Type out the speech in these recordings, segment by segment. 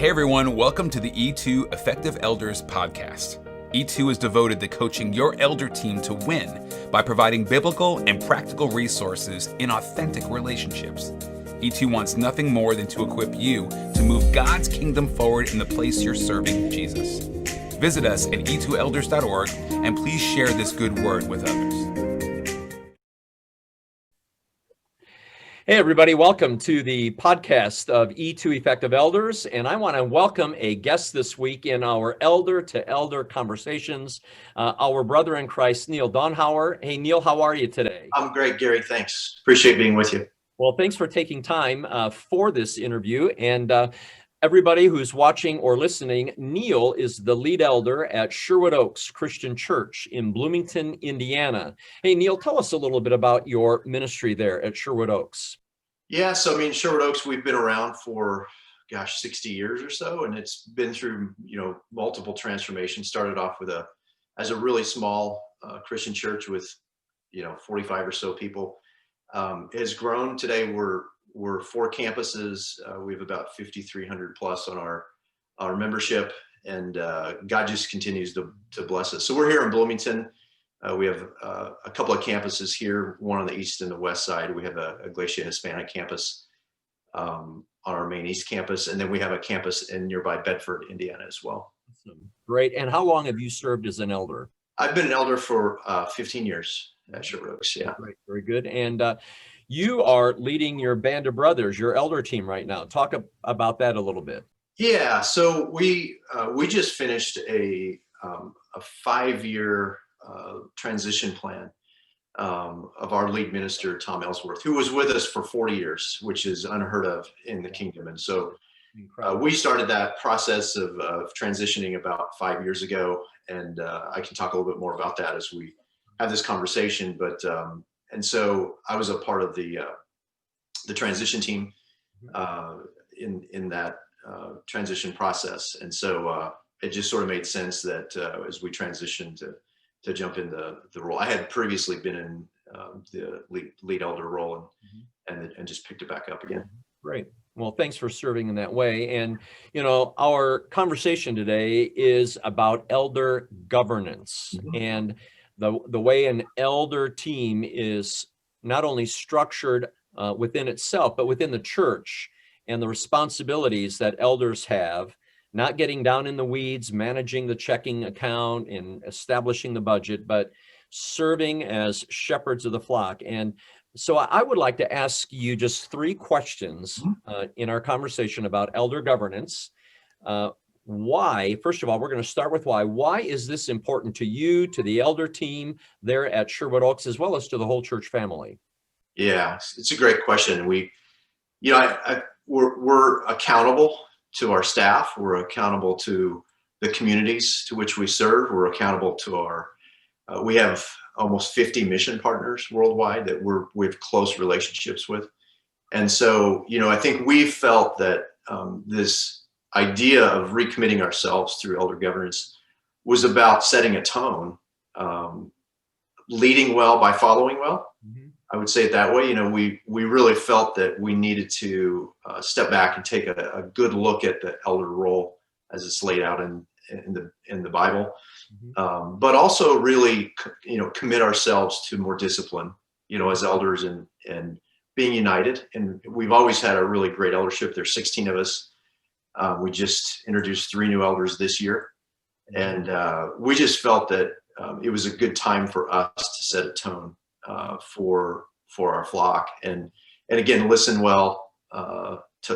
Hey everyone, welcome to the E2 Effective Elders podcast. E2 is devoted to coaching your elder team to win by providing biblical and practical resources in authentic relationships. E2 wants nothing more than to equip you to move God's kingdom forward in the place you're serving Jesus. Visit us at e2elders.org and please share this good word with others. Hey, everybody. Welcome to the podcast of E2 Effective Elders. And I want to welcome a guest this week in our elder-to-elder conversations, our brother in Christ, Neal Daunhauer. Hey, Neal, how are you today? I'm great, Gary. Thanks. Appreciate being with you. Well, thanks for taking time for this interview. And everybody who's watching or listening, Neal is the lead elder at Sherwood Oaks Christian Church in Bloomington, Indiana. Hey, Neal, tell us a little bit about your ministry there at Sherwood Oaks. Yeah, so Sherwood Oaks, we've been around for, 60 years or so, and it's been through, multiple transformations. Started off as a really small Christian church with, 45 or so people. It has grown. Today we're 4 campuses. We have about 5,300 plus on our membership, and God just continues to bless us. So we're here in Bloomington. We have a couple of campuses here, one on the east and the west side. We have a Iglesia Hispanic campus on our main east campus, and then we have a campus in nearby Bedford, Indiana as well. Awesome. Great. And how long have you served as an elder? I've been an elder for 15 years at Sherwood Oaks. Yeah. Great. Very good. And you are leading your band of brothers, your elder team right now. Talk about that a little bit. Yeah. So we just finished a 5-year transition plan of our lead minister, Tom Ellsworth, who was with us for 40 years, which is unheard of in the kingdom. And so we started that process of transitioning about 5 years ago. And I can talk a little bit more about that as we have this conversation. But and so I was a part of the transition team in that transition process. And so it just sort of made sense that as we transitioned to jump in the role. I had previously been in the lead elder role and just picked it back up again. Great. Well, thanks for serving in that way. And, our conversation today is about elder governance and the way an elder team is not only structured within itself, but within the church and the responsibilities that elders have. Not getting down in the weeds, managing the checking account and establishing the budget, but serving as shepherds of the flock. And so I would like to ask you just 3 questions in our conversation about elder governance. Why? First of all, we're going to start with why. Why is this important to you, to the elder team there at Sherwood Oaks, as well as to the whole church family? Yeah, it's a great question. We're accountable to our staff. We're accountable to the communities to which we serve. We're accountable to we have almost 50 mission partners worldwide that we have close relationships with. And so, I think we felt that this idea of recommitting ourselves through elder governance was about setting a tone, leading well by following well. I would say it that way. We really felt that we needed to step back and take a good look at the elder role as it's laid out in the Bible, but also really, commit ourselves to more discipline, as elders and being united. And we've always had a really great eldership. There's 16 of us. We just introduced 3 new elders this year, and we just felt that it was a good time for us to set a tone for our flock, and again, listen well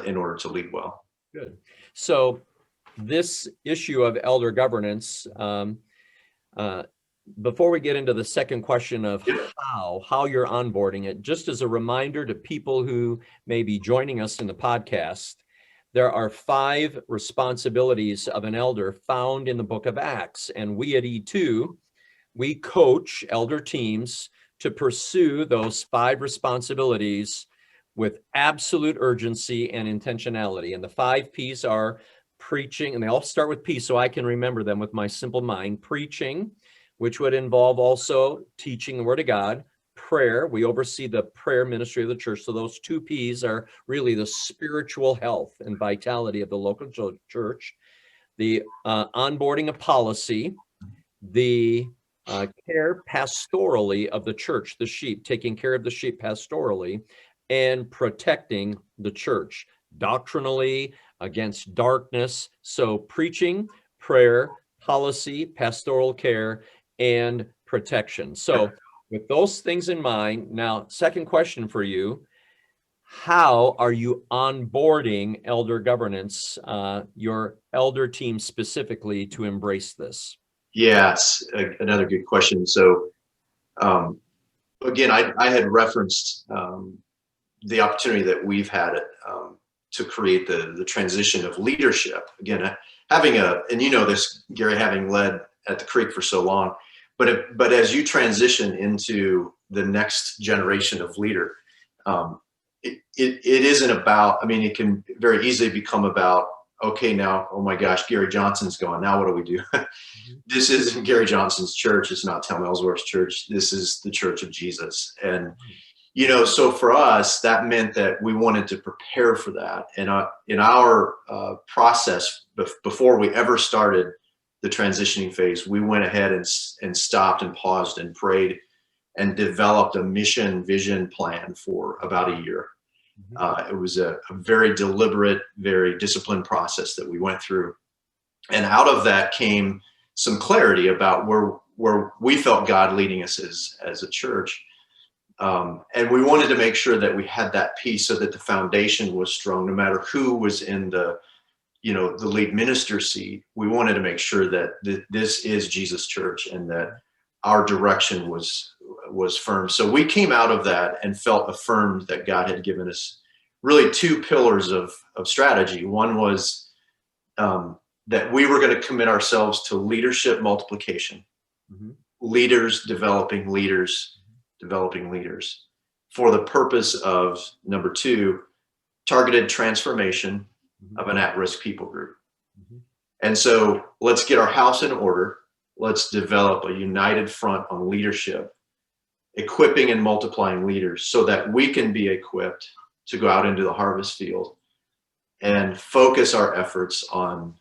in order to lead well. Good. So this issue of elder governance, before we get into the second question of how you're onboarding it, just as a reminder to people who may be joining us in the podcast, there are 5 responsibilities of an elder found in the book of Acts, and we at E2, we coach elder teams to pursue those 5 responsibilities with absolute urgency and intentionality. And the 5 P's are preaching, and they all start with P, so I can remember them with my simple mind. Preaching, which would involve also teaching the Word of God, prayer. We oversee the prayer ministry of the church. So those two P's are really the spiritual health and vitality of the local church, the onboarding of policy, the care pastorally of the church, the sheep, taking care of the sheep pastorally, and protecting the church doctrinally against darkness. So preaching, prayer, policy, pastoral care, and protection. So with those things in mind, now, second question for you. How are you onboarding elder governance, your elder team specifically, to embrace this? Yes, another good question. So again, I had referenced the opportunity that we've had to create the transition of leadership. Again, having and you know this, Gary, having led at the Creek for so long, but as you transition into the next generation of leader, it isn't about, I mean, it can very easily become about, okay, now, oh my gosh, Gary Johnson's gone. Now what do we do? This isn't Gary Johnson's church. It's not Tom Ellsworth's church. This is the Church of Jesus. And, you know, so for us, that meant that we wanted to prepare for that. And in our process, before we ever started the transitioning phase, we went ahead and stopped and paused and prayed and developed a mission vision plan for about a year. It was a very deliberate, very disciplined process that we went through. And out of that came some clarity about where we felt God leading us as a church. And we wanted to make sure that we had that piece so that the foundation was strong, no matter who was in the lead minister seat. We wanted to make sure that this is Jesus Church and that our direction was firm. So we came out of that and felt affirmed that God had given us really two pillars of strategy. One was that we were going to commit ourselves to leadership multiplication, leaders developing leaders, for the purpose of, number two, targeted transformation of an at-risk people group. And so let's get our house in order. Let's develop a united front on leadership, equipping and multiplying leaders so that we can be equipped to go out into the harvest field and focus our efforts on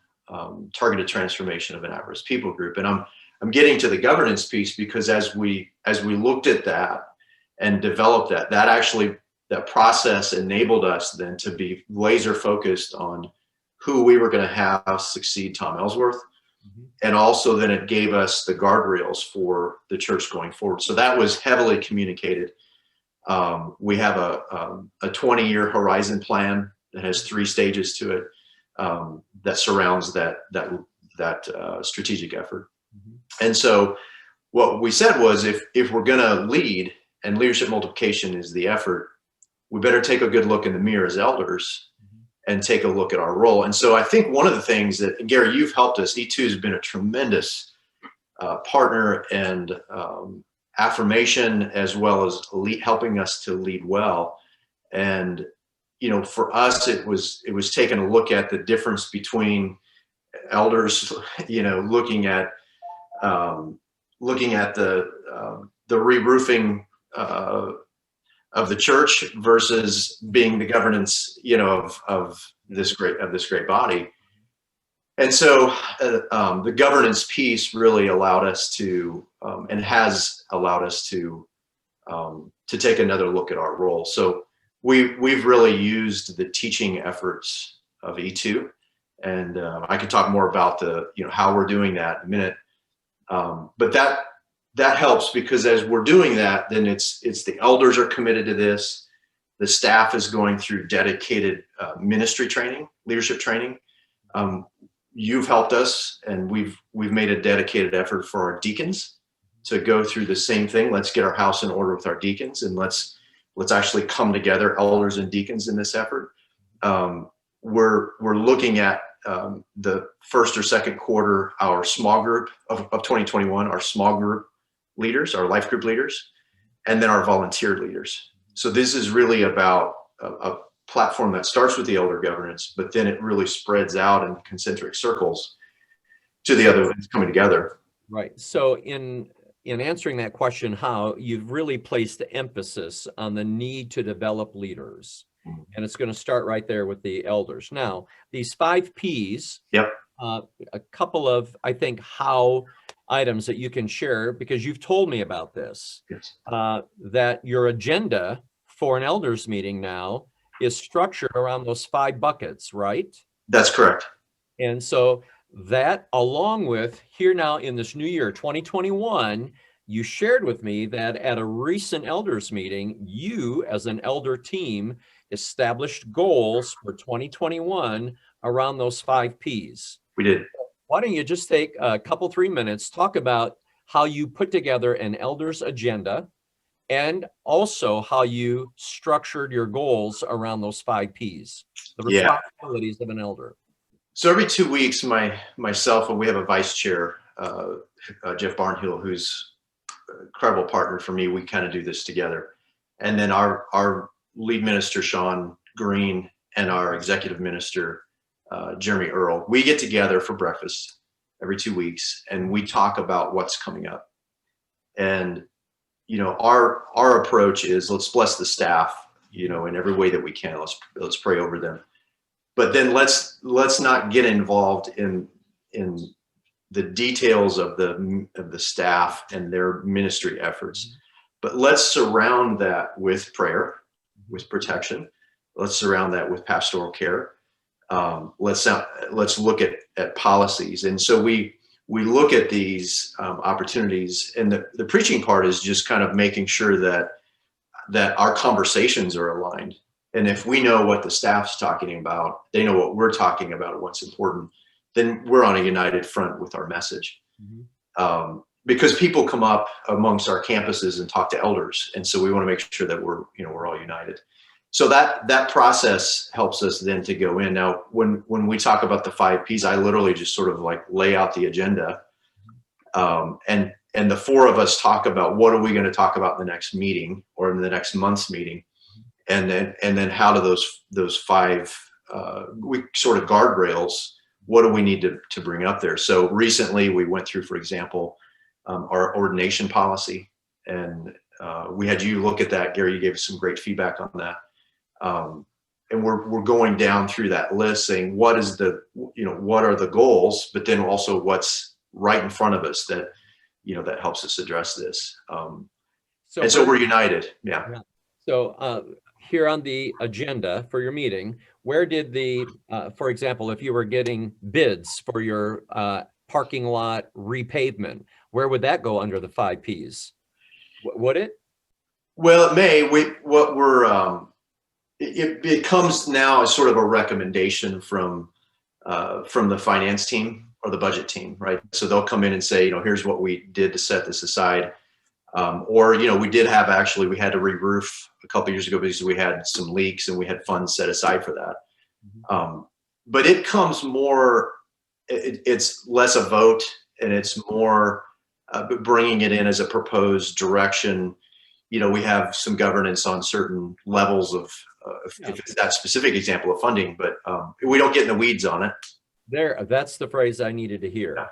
targeted transformation of an at-risk people group. And I'm getting to the governance piece because as we looked at that and developed that process enabled us then to be laser focused on who we were going to have succeed Tom Ellsworth. And also then it gave us the guardrails for the church going forward. So that was heavily communicated. We have a 20-year horizon plan that has 3 stages to it that surrounds that strategic effort. And so what we said was if we're going to lead, and leadership multiplication is the effort, we better take a good look in the mirror as elders and take a look at our role. And so I think one of the things that, and Gary, you've helped us, E2 has been a tremendous partner and affirmation, as well as helping us to lead well. And, you know, for us, it was taking a look at the difference between elders, you know, looking at the re-roofing of the church versus being the governance, you know, of this great body. And so the governance piece really allowed us to, and has allowed us to take another look at our role. So we've really used the teaching efforts of E2, and I could talk more about how we're doing that in a minute. But that helps because as we're doing that, then it's the elders are committed to this. The staff is going through dedicated ministry training, leadership training. You've helped us, and we've made a dedicated effort for our deacons to go through the same thing. Let's get our house in order with our deacons, and let's actually come together, elders and deacons, in this effort. We're looking at the first or second quarter, our small group of 2021, our small group leaders, our life group leaders, and then our volunteer leaders. So this is really about a platform that starts with the elder governance, but then it really spreads out in concentric circles to the other things coming together. Right. So in in answering that question, how, you've really placed the emphasis on the need to develop leaders. And it's going to start right there with the elders. Now, these 5 Ps, Yep. A couple of, I think, how items that you can share, because you've told me about this, Yes. that your agenda for an elders meeting now is structured around those 5 buckets, right? That's correct. And so that, along with here now in this new year, 2021, you shared with me that at a recent elders meeting, you as an elder team established goals for 2021 around those 5 Ps. We did. Why don't you just take a couple, 3 minutes, talk about how you put together an elders agenda, and also how you structured your goals around those 5 Ps, the responsibilities of an elder. So every 2 weeks, myself, and we have a vice chair, Jeff Barnhill, who's an incredible partner for me. We kind of do this together. And then our lead minister, Sean Green, and our executive minister, Jeremy Earl, we get together for breakfast every 2 weeks, and we talk about what's coming up. And, our approach is, let's bless the staff, in every way that we can. Let's pray over them. But then let's not get involved in the details of the staff and their ministry efforts. But let's surround that with prayer, with protection. Let's surround that with pastoral care. Let's look at policies. And so we look at these opportunities, and the preaching part is just kind of making sure that our conversations are aligned. And if we know what the staff's talking about, they know what we're talking about, what's important, then we're on a united front with our message. Mm-hmm. Because people come up amongst our campuses and talk to elders. And so we want to make sure that we're all united. So that process helps us then to go in. Now, when we talk about the 5 Ps, I literally just sort of like lay out the agenda. And the 4 of us talk about what are we going to talk about in the next meeting or in the next month's meeting. And then how do those 5 we sort of guardrails, what do we need to bring up there? So recently we went through, for example, our ordination policy, and we had you look at that. Gary, you gave us some great feedback on that. And we're going down through that list, saying what are the goals, but then also what's right in front of us that helps us address this. So we're united. Yeah. So here on the agenda for your meeting, where did for example, if you were getting bids for your parking lot repavement, where would that go under the 5 Ps? Would it? Well, it may. It comes now as sort of a recommendation from the finance team or the budget team, right? So they'll come in and say, here's what we did to set this aside. Or we had to re-roof a couple of years ago because we had some leaks and we had funds set aside for that. Mm-hmm. But it comes more, it's less a vote, and it's more bringing it in as a proposed direction. We have some governance on certain levels of, if it's that specific example of funding, but we don't get in the weeds on it. That's the phrase I needed to hear. Yeah.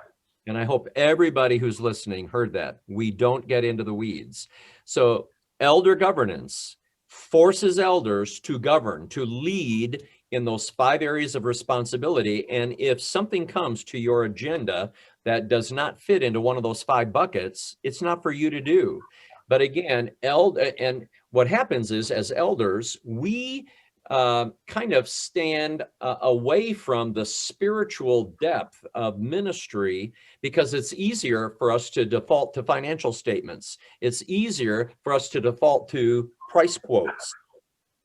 And I hope everybody who's listening heard that. We don't get into the weeds. So elder governance forces elders to govern, to lead in those 5 areas of responsibility. And if something comes to your agenda that does not fit into one of those 5 buckets, it's not for you to do. But again, and what happens is, as elders, we kind of stand away from the spiritual depth of ministry, because it's easier for us to default to financial statements. It's easier for us to default to price quotes.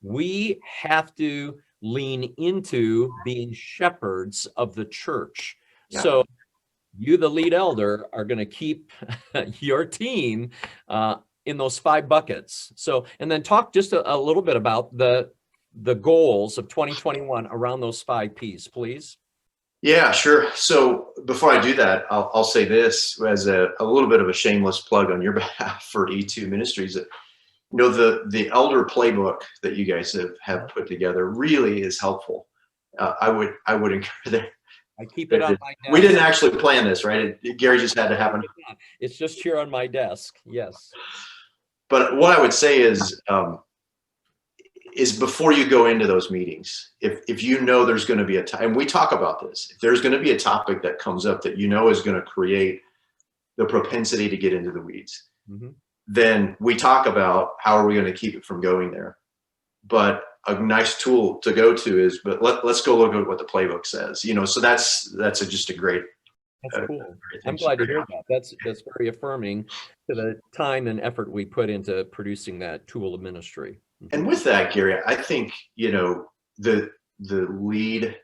We have to lean into being shepherds of the church. Yeah. So you, the lead elder, are going to keep your team in those 5 buckets. So, and then talk just a little bit about the goals of 2021 around those 5 Ps, please. Yeah, sure. So before I do that, I'll say this as a little bit of a shameless plug on your behalf for E2 Ministries. That, the elder playbook that you guys have put together really is helpful. I would encourage that. I keep it on my desk. We didn't actually plan this, right? Gary just had to happen. It's just here on my desk. Yes. But what I would say is before you go into those meetings, if you know there's going to be and we talk about this, if there's going to be a topic that comes up that you know is going to create the propensity to get into the weeds, then we talk about how are we going to keep it from going there. But a nice tool to go to is, but let's go look at what the playbook says. So that's just a great. That's cool. I'm glad to hear that. That's very affirming to the time and effort we put into producing that tool of ministry. And with that, Gary, I think the lead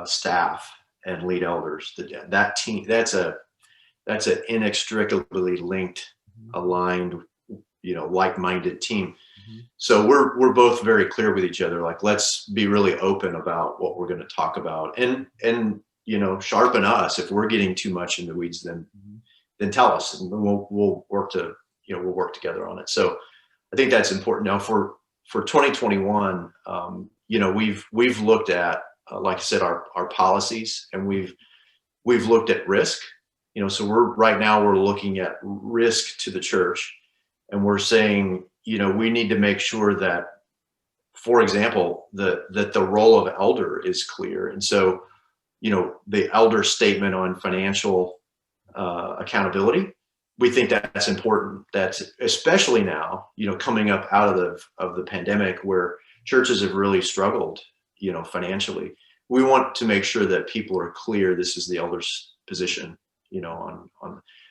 staff and lead elders, that team, that's an inextricably linked, aligned, like-minded team. So we're both very clear with each other. Like, let's be really open about what we're going to talk about, and sharpen us if we're getting too much in the weeds. Then tell us, and we'll work together on it. So I think that's important. Now for 2021, we've looked at, like I said, our policies, and we've looked at risk. So right now we're looking at risk to the church, and we're saying, we need to make sure that, for example, that the role of elder is clear. And so, the elder statement on financial accountability, we think that's important. That's especially now, coming up out of the pandemic, where churches have really struggled, financially. We want to make sure that people are clear. This is the elder's position,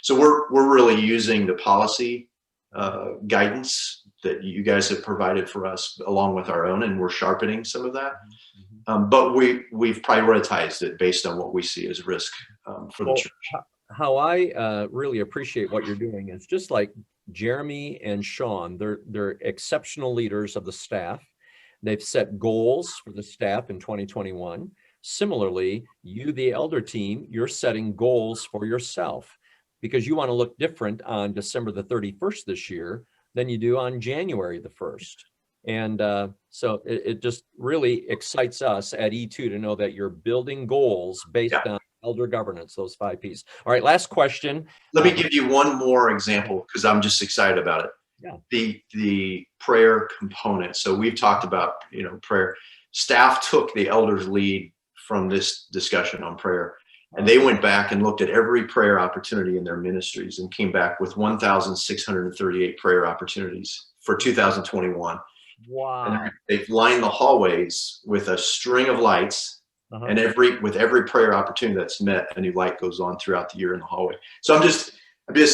so we're really using the policy guidance that you guys have provided for us, along with our own, and we're sharpening some of that. But we've prioritized it based on what we see as risk for the church. How I really appreciate what you're doing is just like Jeremy and Sean, they're exceptional leaders of the staff. They've set goals for the staff in 2021. Similarly, you, the elder team, you're setting goals for yourself, because you want to look different on December the 31st this year than you do on January the 1st. And so it just really excites us at E2 to know that you're building goals based on elder governance, those 5 Ps. All right, last question. Let me give you one more example, because I'm just excited about it. Yeah. The prayer component. So we've talked about, prayer. Staff took the elders' lead from this discussion on prayer, and they went back and looked at every prayer opportunity in their ministries and came back with 1,638 prayer opportunities for 2021. Wow. And they've lined the hallways with a string of lights, and with every prayer opportunity that's met, a new light goes on throughout the year in the hallway. So I'm just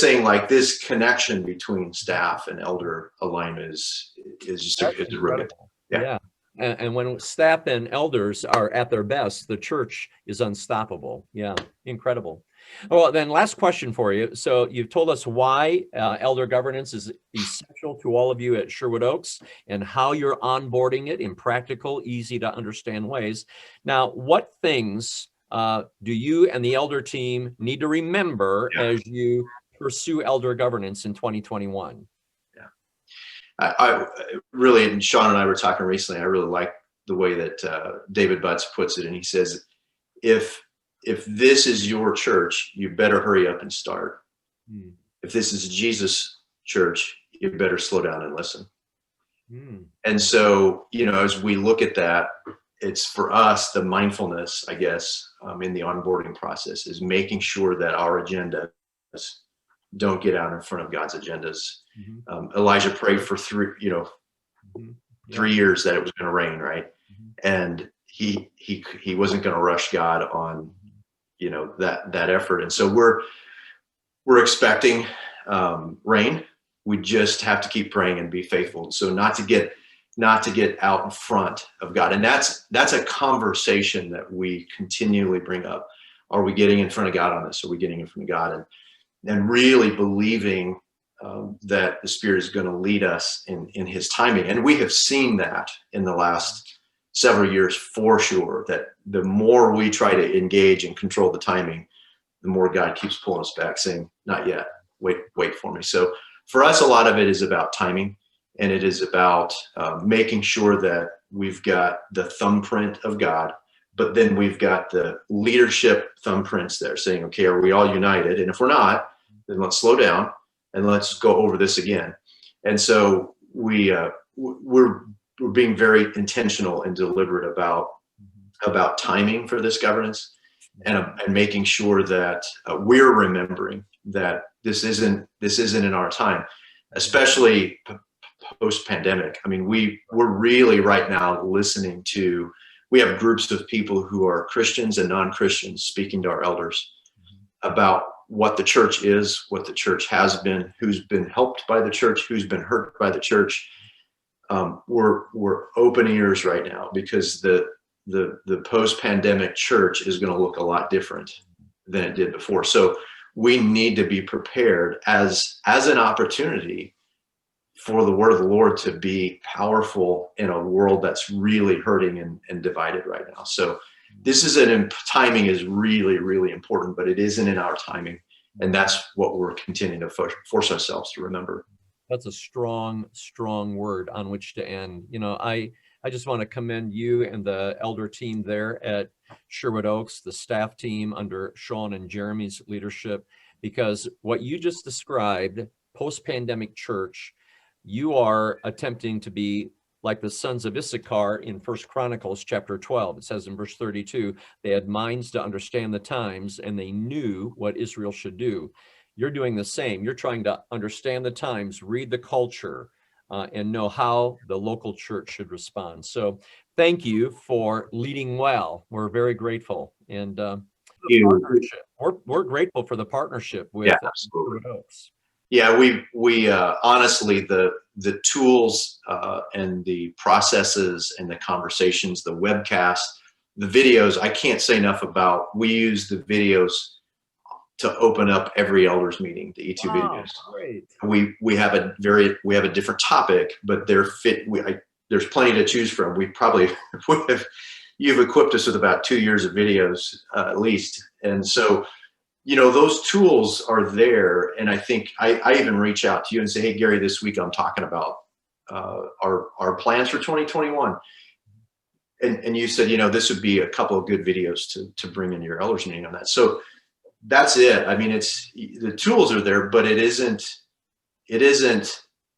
saying, like, this connection between staff and elder alignment is just it's really, yeah. And when staff and elders are at their best, the church is unstoppable. Yeah, incredible. Well, then last question for you. So you've told us why elder governance is essential to all of you at Sherwood Oaks, and how you're onboarding it in practical, easy to understand ways. Now, what things do you and the elder team need to remember as you pursue elder governance in 2021? I really, and Sean and I were talking recently, I really like the way that David Butts puts it. And he says, if this is your church, you better hurry up and start. If this is Jesus' church, you better slow down and listen. And so, as we look at that, it's for us, the mindfulness, I guess, in the onboarding process is making sure that our agendas don't get out in front of God's agendas. Elijah prayed for 3 years that it was going to rain, right? And he wasn't going to rush God on, that effort. And so we're expecting rain. We just have to keep praying and be faithful. And so not to get out in front of God. And that's a conversation that we continually bring up. Are we getting in front of God on this? Are we getting in front of God? And really believing that the Spirit is going to lead us in His timing. And we have seen that in the last several years for sure, that the more we try to engage and control the timing, the more God keeps pulling us back, saying, not yet, wait for me. So for us, a lot of it is about timing, and it is about making sure that we've got the thumbprint of God, but then we've got the leadership thumbprints there saying, okay, are we all united? And if we're not, then let's slow down and let's go over this again. And so we're being very intentional and deliberate about timing for this governance, and making sure that we're remembering that this isn't in our time, especially post-pandemic. I mean, we're really right now listening to. We have groups of people who are Christians and non-Christians speaking to our elders about what the church is, what the church has been, who's been helped by the church, who's been hurt by the church. We're open ears right now, because the post-pandemic church is going to look a lot different than it did before. So we need to be prepared as an opportunity for the word of the Lord to be powerful in a world that's really hurting and divided right now. So this is timing is really, really important, but it isn't in our timing. And that's what we're continuing to force ourselves to remember. That's a strong, strong word on which to end. I just want to commend you and the elder team there at Sherwood Oaks, the staff team under Sean and Jeremy's leadership, because what you just described, post-pandemic church, you are attempting to be like the sons of Issachar in 1 Chronicles chapter 12. It says in verse 32, they had minds to understand the times, and they knew what Israel should do. You're doing the same. You're trying to understand the times, read the culture, and know how the local church should respond. So thank you for leading well. We're very grateful. And we're grateful for the partnership with Sherwood Oaks. Yeah, we honestly, the tools and the processes and the conversations, the webcasts, the videos, I can't say enough about. We use the videos to open up every elders meeting, the E2 videos. Great. We have a different topic, but there's plenty to choose from. You've equipped us with about 2 years of videos at least, and so those tools are there. And I think I even reach out to you and say, hey, Gary, this week I'm talking about our plans for 2021. And you said, this would be a couple of good videos to bring in your elders meeting on that. So that's it. I mean, the tools are there, but it isn't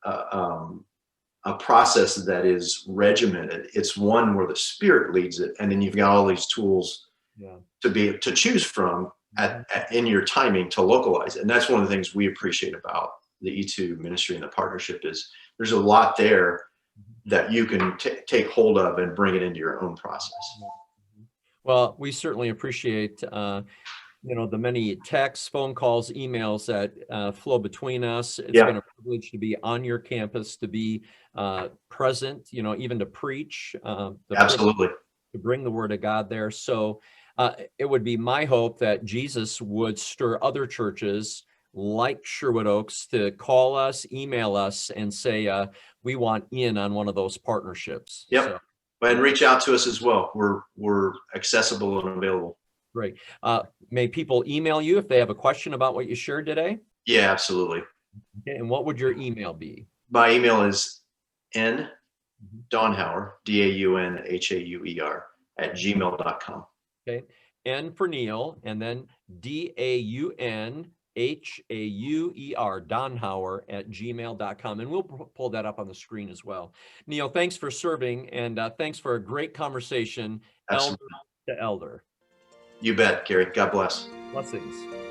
a process that is regimented. It's one where the Spirit leads it. And then you've got all these tools to choose from in your timing to localize it. And that's one of the things we appreciate about the E2 ministry and the partnership is there's a lot there that you can take hold of and bring it into your own process. Well, we certainly appreciate the many texts, phone calls, emails that flow between us. It's been a privilege to be on your campus, to be present, even to preach. Absolutely. To bring the word of God there. So it would be my hope that Jesus would stir other churches like Sherwood Oaks to call us, email us, and say, we want in on one of those partnerships. Yep. So, and reach out to us as well. We're accessible and available. Great. May people email you if they have a question about what you shared today? Yeah, absolutely. Okay. And what would your email be? My email is Daunhauer, Daunhauer @gmail.com. Okay. N for Neal, and then Daunhauer, Daunhauer @gmail.com. And we'll pull that up on the screen as well. Neal, thanks for serving, and thanks for a great conversation. Absolutely. Elder to elder. You bet, Gary. God bless. Blessings.